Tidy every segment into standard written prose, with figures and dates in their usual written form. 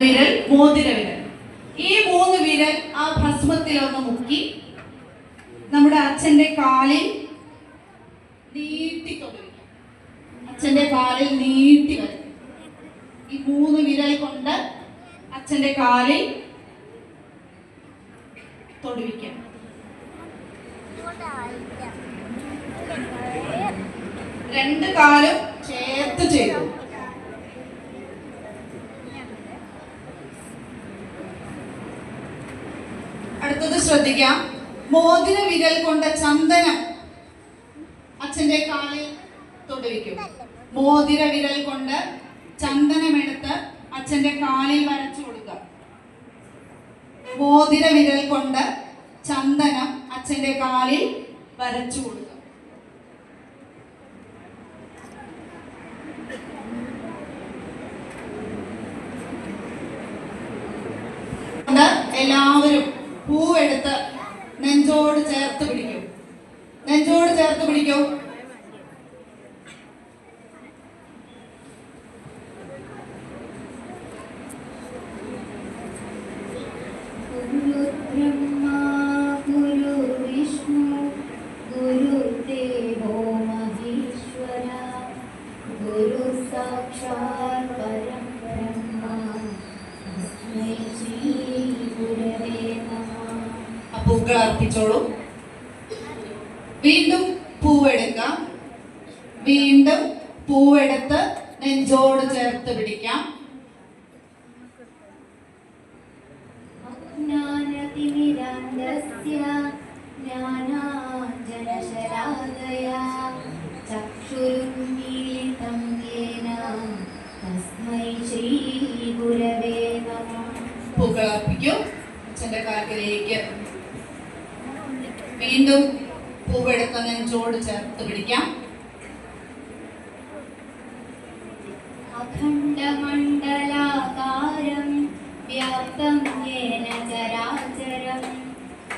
വിരൽ മോതിര വിരൽ. ഈ 3 വിരൽ ആ ഭസ്മത്തിലൊന്ന് മുക്കി നമ്മുടെ അച്ഛന്റെ കാലിൽ നീട്ടി തൊടുവിക്കാം. അച്ഛന്റെ കാലിൽ നീട്ടി വരും. ഈ 3 വിരൽ കൊണ്ട് അച്ഛന്റെ കാലിൽ തൊടുവിക്കാം. രണ്ട് കാലും ചേർത്ത് ചെയ്തു. അടുത്തത് ശ്രദ്ധിക്കാം. മോതിര വിരൽ കൊണ്ട് ചന്ദനം അച്ഛന്റെ കാലിൽ തൊടുവിക്കും. മോതിര വിരൽ കൊണ്ട് ചന്ദനമെടുത്ത് അച്ഛന്റെ കാലിൽ വരച്ചു കൊടുക്കുക. മോതിര വിരൽ കൊണ്ട് ചന്ദനം അച്ഛന്റെ കാലിൽ വരച്ചു കൊടുക്കുക. എല്ലാവരും പൂവെടുത്ത് നെഞ്ചോട് ചേർത്ത് പിടിക്കും. നെഞ്ചോട് ചേർത്ത് പിടിക്കും. പൂക്കൾ അർപ്പിച്ചോളൂ. വീണ്ടും പൂവെടുക്കാം. വീണ്ടും പൂവെടുത്ത് നെഞ്ചോട് ചേർത്ത് പിടിക്കാം. പൂക്കൾ അർപ്പിക്കും അച്ഛന്റെ കാലിലേക്ക്. വീണ്ടും പൂവെടുത്ത് നെഞ്ചോട് ചേർത്ത് പിടിക്കാം. അഖണ്ഡമണ്ഡലാകാരം വ്യാപ്തം യേന ചരാചരം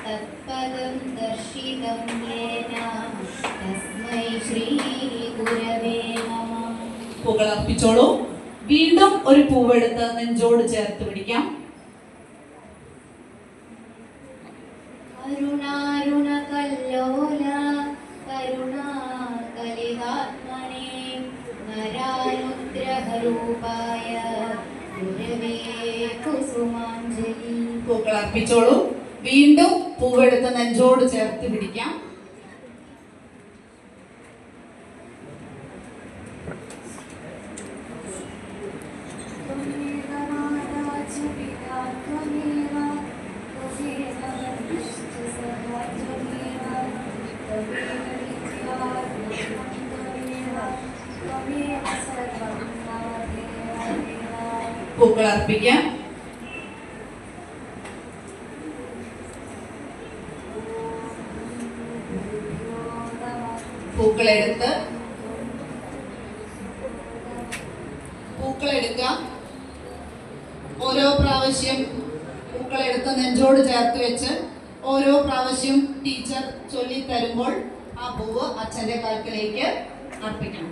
തത്പദം ദർശിതം യേന തസ്മൈ ശ്രീ ഗുരവേ നമഃ. പൂക്കൾ അർപ്പിച്ചോളൂ. വീണ്ടും ഒരു പൂവെടുത്ത് നെഞ്ചോട് ചേർത്ത് പിടിക്കാം. കരുണാരുണകല്ലോല കരുണാകലിതാത്മനേ നരാരുദ്രഹരൂപായ ഗുരവേ കുസുമാഞ്ജലി. പൂക്കൾ അർപ്പിച്ചോളൂ. വീണ്ടും പൂവെടുത്ത് നെഞ്ചോട് ചേർത്ത് പിടിക്കാം. പൂക്കൾ അർപ്പിക്കാം. പൂക്കളെടുക്കാം. ഓരോ പ്രാവശ്യം പൂക്കളെടുത്ത് നെഞ്ചോട് ചേർത്ത് വെച്ച് ഓരോ പ്രാവശ്യം ടീച്ചർ ചൊല്ലി തരുമ്പോൾ ആ പൂവ് അച്ഛന്റെ കാൽക്കലേക്ക് അർപ്പിക്കണം.